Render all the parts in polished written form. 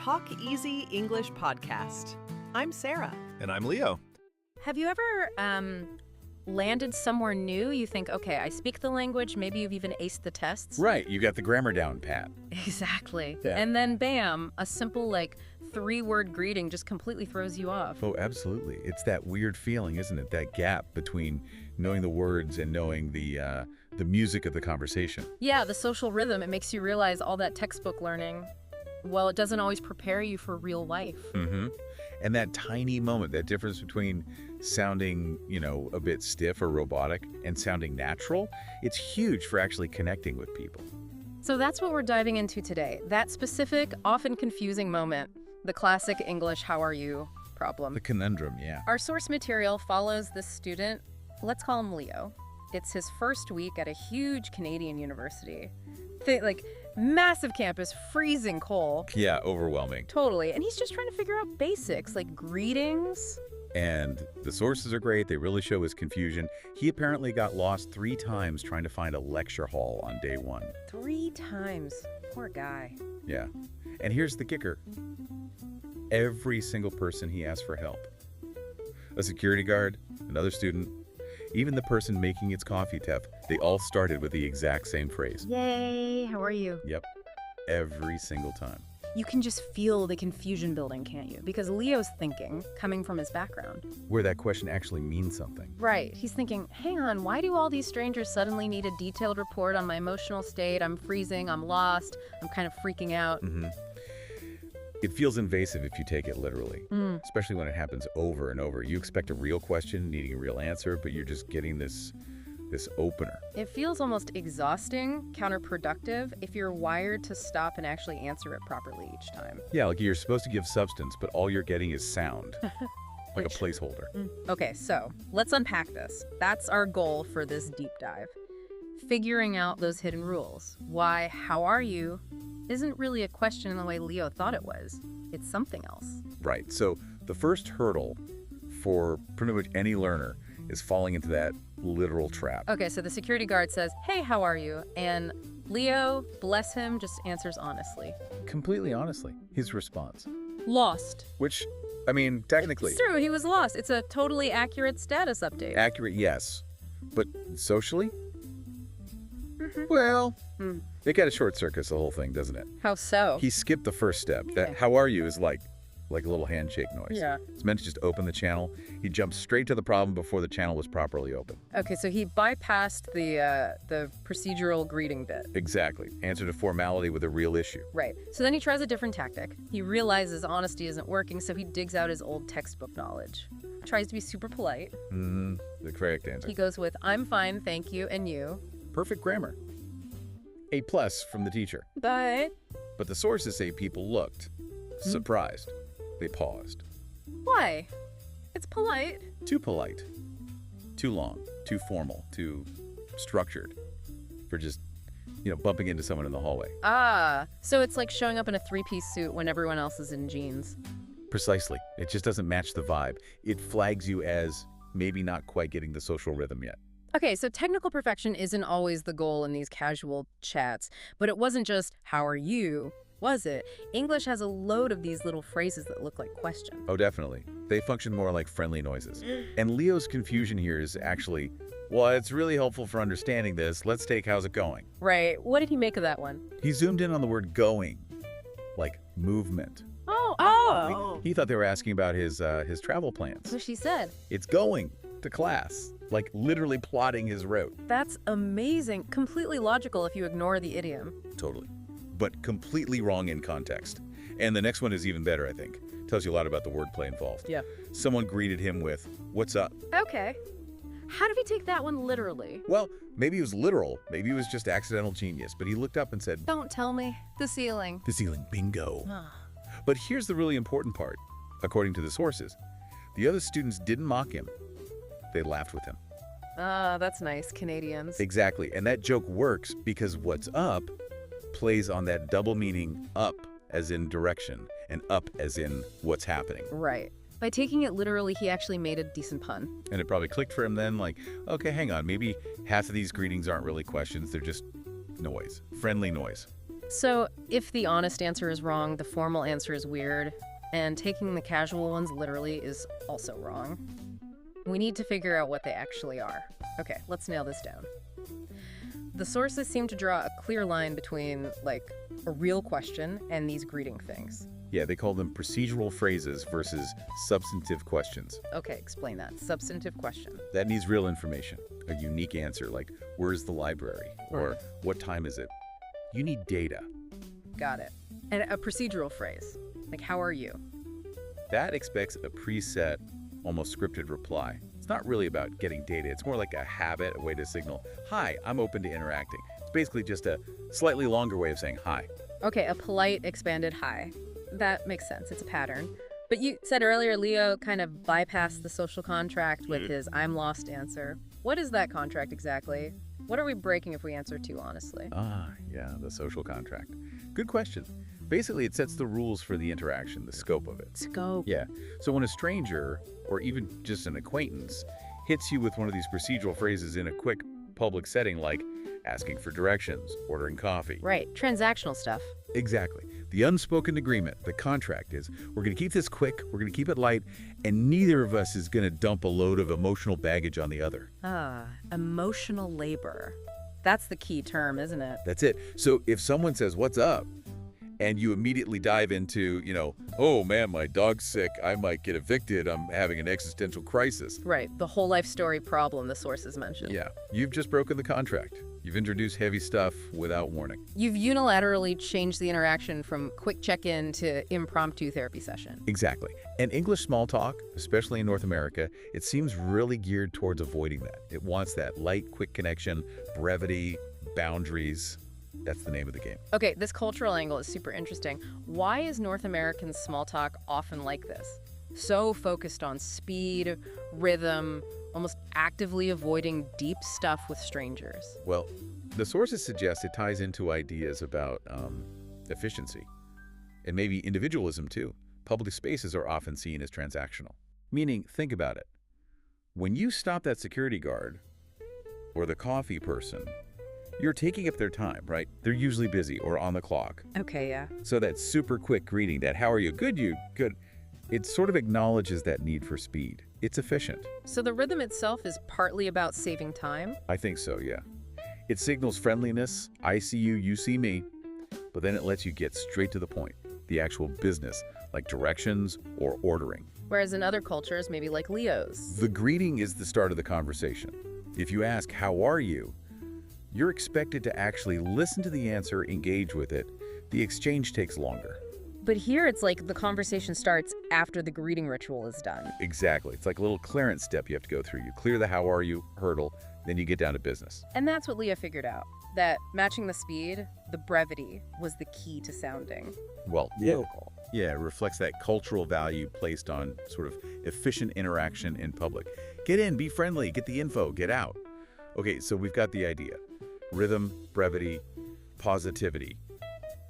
TalkEasy English Podcast. I'm Sarah. And I'm Leo. Have you ever landed somewhere new? You think, okay, I speak the language, maybe you've even aced the tests. Right, you got the grammar down, Pat. Exactly. Yeah. And then bam, a simple 3-word greeting just completely throws you off. Oh, absolutely. It's that weird feeling, isn't it? That gap between knowing the words and knowing the music of the conversation. Yeah, the social rhythm, it makes you realize all that textbook learning, well, it doesn't always prepare you for real life. Mm-hmm. And that tiny moment, that difference between sounding, a bit stiff or robotic and sounding natural, it's huge for actually connecting with people. So that's what we're diving into today. That specific, often confusing moment, the classic English how are you problem. The conundrum, yeah. Our source material follows this student, let's call him Leo. It's his first week at a huge Canadian university. Massive campus, freezing cold. Yeah, overwhelming. Totally. And he's just trying to figure out basics like greetings. And the sources are great. They really show his confusion. He apparently got lost 3 times trying to find a lecture hall on day 1. 3 times. Poor guy. Yeah. And here's the kicker. Every single person he asked for help. A security guard, another student, even the person making its coffee tap, they all started with the exact same phrase. Yay, how are you? Yep. Every single time. You can just feel the confusion building, can't you? Because Leo's thinking, coming from his background. Where that question actually means something. Right. He's thinking, hang on, why do all these strangers suddenly need a detailed report on my emotional state? I'm freezing, I'm lost, I'm kind of freaking out. Mm-hmm. It feels invasive if you take it literally, especially when it happens over and over. You expect a real question, needing a real answer, but you're just getting this opener. It feels almost exhausting, counterproductive, if you're wired to stop and actually answer it properly each time. Yeah, like you're supposed to give substance, but all you're getting is sound, like a placeholder. Okay, so let's unpack this. That's our goal for this deep dive. Figuring out those hidden rules. Why, how are you, isn't really a question in the way Leo thought it was. It's something else. Right. So the first hurdle for pretty much any learner is falling into that literal trap. Okay, so the security guard says, hey, how are you? And Leo, bless him, just answers honestly. Completely honestly, his response. Lost. Which, technically. It's true, he was lost. It's a totally accurate status update. Accurate, yes. But socially? Well, it got a short circuit, the whole thing, doesn't it? How so? He skipped the first step. That how are you is like a little handshake noise. Yeah. It's meant to just open the channel. He jumped straight to the problem before the channel was properly open. Okay, so he bypassed the procedural greeting bit. Exactly. Answered a formality with a real issue. Right. So then he tries a different tactic. He realizes honesty isn't working, so he digs out his old textbook knowledge. Tries to be super polite. The correct answer. He goes with, I'm fine, thank you, and you. Perfect grammar. A+ from the teacher. But the sources say people looked surprised. They paused. why? It's polite. Too polite. Too long. Too formal. Too structured. For just, bumping into someone in the hallway. Ah, so it's like showing up in a 3-piece suit when everyone else is in jeans. Precisely. It just doesn't match the vibe. It flags you as maybe not quite getting the social rhythm yet. Okay, so technical perfection isn't always the goal in these casual chats, but it wasn't just, how are you, was it? English has a load of these little phrases that look like questions. Oh, definitely. They function more like friendly noises. And Leo's confusion here is actually, well, it's really helpful for understanding this. Let's take how's it going. Right. What did he make of that one? He zoomed in on the word going, like movement. Oh. He thought they were asking about his travel plans. So she said. It's going to class, like literally plotting his route. That's amazing. Completely logical if you ignore the idiom. Totally. But completely wrong in context. And the next one is even better, I think. Tells you a lot about the wordplay involved. Yeah. Someone greeted him with, "What's up?" Okay. How did he take that one literally? Well, maybe it was literal. Maybe it was just accidental genius. But he looked up and said, Don't tell me. The ceiling. "The ceiling, bingo." But here's the really important part. According to the sources, the other students didn't mock him. They laughed with him. Ah, that's nice. Canadians. Exactly. And that joke works because what's up plays on that double meaning up as in direction and up as in what's happening. Right. By taking it literally, he actually made a decent pun. And it probably clicked for him then, like, okay, hang on, maybe half of these greetings aren't really questions, they're just noise, friendly noise. So if the honest answer is wrong, the formal answer is weird, and taking the casual ones literally is also wrong. We need to figure out what they actually are. Okay, let's nail this down. The sources seem to draw a clear line between, like, a real question and these greeting things. Yeah, they call them procedural phrases versus substantive questions. Okay, explain that. Substantive question. That needs real information, a unique answer like, where's the library? Or what time is it? You need data. Got it. And a procedural phrase, like, how are you? That expects a preset, almost scripted reply. It's not really about getting data. It's more like a habit, a way to signal, hi, I'm open to interacting. It's basically just a slightly longer way of saying hi. Okay, a polite, expanded hi. That makes sense. It's a pattern. But you said earlier Leo kind of bypassed the social contract with his I'm lost answer. What is that contract exactly? What are we breaking if we answer too honestly? Yeah, the social contract. Good question. Basically, it sets the rules for the interaction, the scope of it. Scope. Yeah. So when a stranger, or even just an acquaintance, hits you with one of these procedural phrases in a quick public setting like asking for directions, ordering coffee. Right, transactional stuff. Exactly. The unspoken agreement, the contract is, we're going to keep this quick, we're going to keep it light, and neither of us is going to dump a load of emotional baggage on the other. Emotional labor. That's the key term, isn't it? That's it. So if someone says, what's up? And you immediately dive into, oh man, my dog's sick, I might get evicted, I'm having an existential crisis. Right, the whole life story problem the sources mentioned. Yeah, you've just broken the contract. You've introduced heavy stuff without warning. You've unilaterally changed the interaction from quick check-in to impromptu therapy session. Exactly. And English small talk, especially in North America, it seems really geared towards avoiding that. It wants that light, quick connection, brevity, boundaries. That's the name of the game. Okay, this cultural angle is super interesting. Why is North American small talk often like this? So focused on speed, rhythm, almost actively avoiding deep stuff with strangers. Well, the sources suggest it ties into ideas about efficiency and maybe individualism too. Public spaces are often seen as transactional. Meaning, think about it. When you stop that security guard or the coffee person, you're taking up their time, right? They're usually busy or on the clock. Okay, yeah. So that super quick greeting, that how are you? Good, you? Good. It sort of acknowledges that need for speed. It's efficient. So the rhythm itself is partly about saving time? I think so, yeah. It signals friendliness, I see you, you see me, but then it lets you get straight to the point, the actual business, like directions or ordering. Whereas in other cultures, maybe like Leo's. The greeting is the start of the conversation. If you ask, how are you? You're expected to actually listen to the answer, engage with it. The exchange takes longer. But here it's like the conversation starts after the greeting ritual is done. Exactly. It's like a little clearance step you have to go through. You clear the how are you hurdle, then you get down to business. And that's what Leah figured out, that matching the speed, the brevity, was the key to sounding Well, local. Yeah, it reflects that cultural value placed on sort of efficient interaction in public. Get in, be friendly, get the info, get out. Okay, so we've got the idea. Rhythm, brevity, positivity,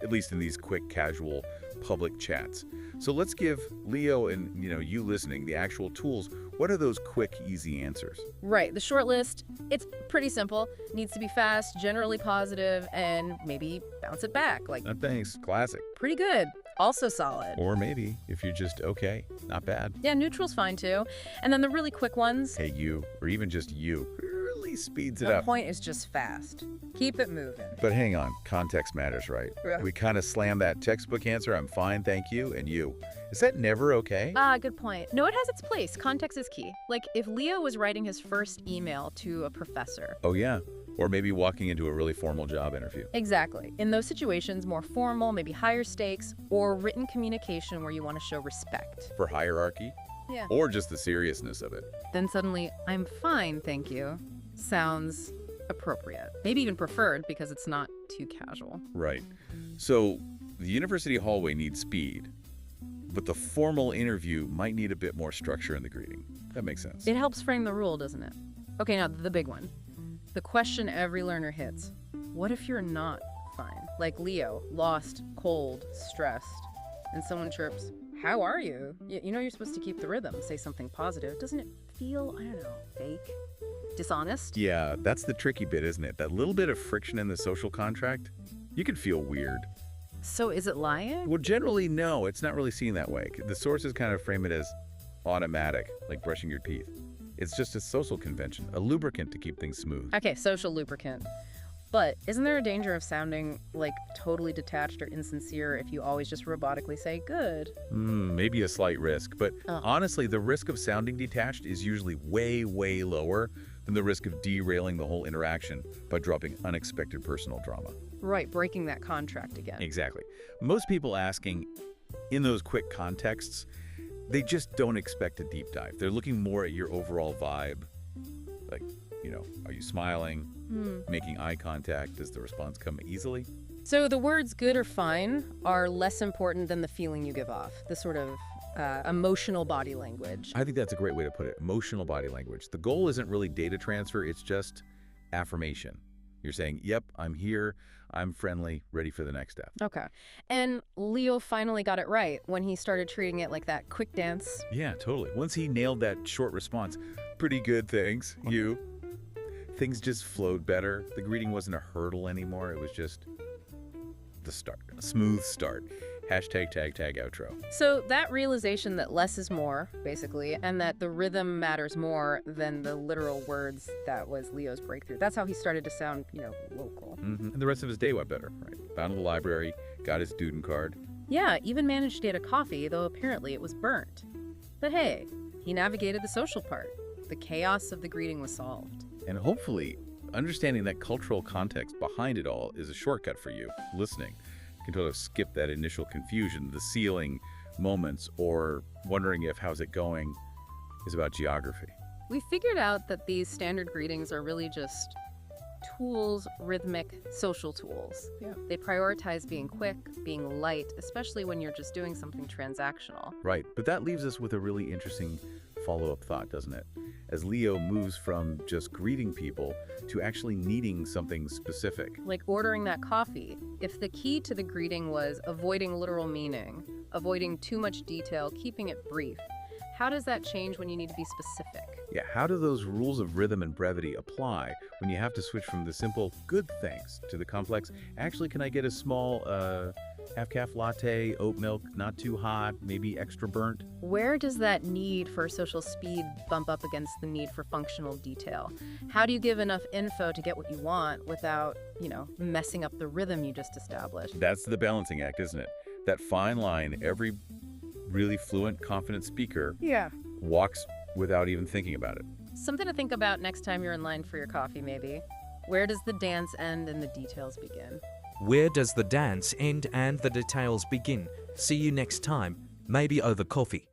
at least in these quick, casual public chats. So let's give Leo and you listening the actual tools. What are those quick, easy answers? Right, the short list, it's pretty simple. Needs to be fast, generally positive, and maybe bounce it back. Like, Thanks, classic. pretty good, also solid. Or maybe if you're just okay, not bad. Yeah, neutral's fine too. And then the really quick ones, Hey, you, or even just you, really speeds it the up. point is just fast. Keep it moving. But hang on, context matters, right? Yeah. We kind of slam that textbook answer, I'm fine, thank you, and you. Is that never okay? Good point. No, it has its place. Context is key. Like if Leo was writing his first email to a professor. Oh, yeah. Or maybe walking into a really formal job interview. Exactly. In those situations, more formal, maybe higher stakes, or written communication where you want to show respect. For hierarchy? Yeah. Or just the seriousness of it. Then suddenly, I'm fine, thank you, sounds appropriate. Maybe even preferred because it's not too casual. Right. So the university hallway needs speed, but the formal interview might need a bit more structure in the greeting. That makes sense. It helps frame the rule, doesn't it? Okay, now the big one. The question every learner hits. What if you're not fine? Like Leo, lost, cold, stressed, and someone chirps, how are you? You know you're supposed to keep the rhythm, say something positive. Doesn't it feel, I don't know, fake? Dishonest? Yeah, that's the tricky bit, isn't it? That little bit of friction in the social contract, You could feel weird. So is it lying? Well, generally, no. It's not really seen that way. The sources kind of frame it as automatic, like brushing your teeth. It's just a social convention, a lubricant to keep things smooth. Okay, social lubricant. But isn't there a danger of sounding like totally detached or insincere if you always just robotically say good? Maybe a slight risk, but honestly, the risk of sounding detached is usually way, way lower than the risk of derailing the whole interaction by dropping unexpected personal drama. Right, breaking that contract again. Exactly. Most people asking in those quick contexts, they just don't expect a deep dive. They're looking more at your overall vibe. Like, are you smiling? Making eye contact? Does the response come easily? So the words good or fine are less important than the feeling you give off, the sort of emotional body language. I think that's a great way to put it. Emotional body language. The goal isn't really data transfer. It's just affirmation. You're saying, yep, I'm here. I'm friendly, ready for the next step. Okay. And Leo finally got it right when he started treating it like that quick dance. Yeah, totally. Once he nailed that short response, pretty good, thanks, you. Things just flowed better. The greeting wasn't a hurdle anymore. It was just the start, a smooth start. Hashtag tag outro. So that realization that less is more, basically, and that the rhythm matters more than the literal words, that was Leo's breakthrough. That's how he started to sound, local. And the rest of his day went better, right? Found the library, got his student card. Yeah, even managed to get a coffee, though apparently it was burnt. But hey, he navigated the social part. The chaos of the greeting was solved. And hopefully, understanding that cultural context behind it all is a shortcut for you, listening. You can sort of skip that initial confusion, the ceiling moments, or wondering if how's it going is about geography. We figured out that these standard greetings are really just tools, rhythmic, social tools. Yeah. They prioritize being quick, being light, especially when you're just doing something transactional. Right, but that leaves us with a really interesting follow-up thought, doesn't it? As Leo moves from just greeting people to actually needing something specific. Like ordering that coffee. If the key to the greeting was avoiding literal meaning, avoiding too much detail, keeping it brief, how does that change when you need to be specific? Yeah, how do those rules of rhythm and brevity apply when you have to switch from the simple good thanks to the complex, actually, can I get a small half-calf latte, oat milk, not too hot, maybe extra burnt? Where does that need for social speed bump up against the need for functional detail? How do you give enough info to get what you want without, messing up the rhythm you just established? That's the balancing act, isn't it? That fine line every really fluent, confident speaker walks without even thinking about it. Something to think about next time you're in line for your coffee, maybe. Where does the dance end and the details begin? Where does the dance end and the details begin? See you next time, maybe over coffee.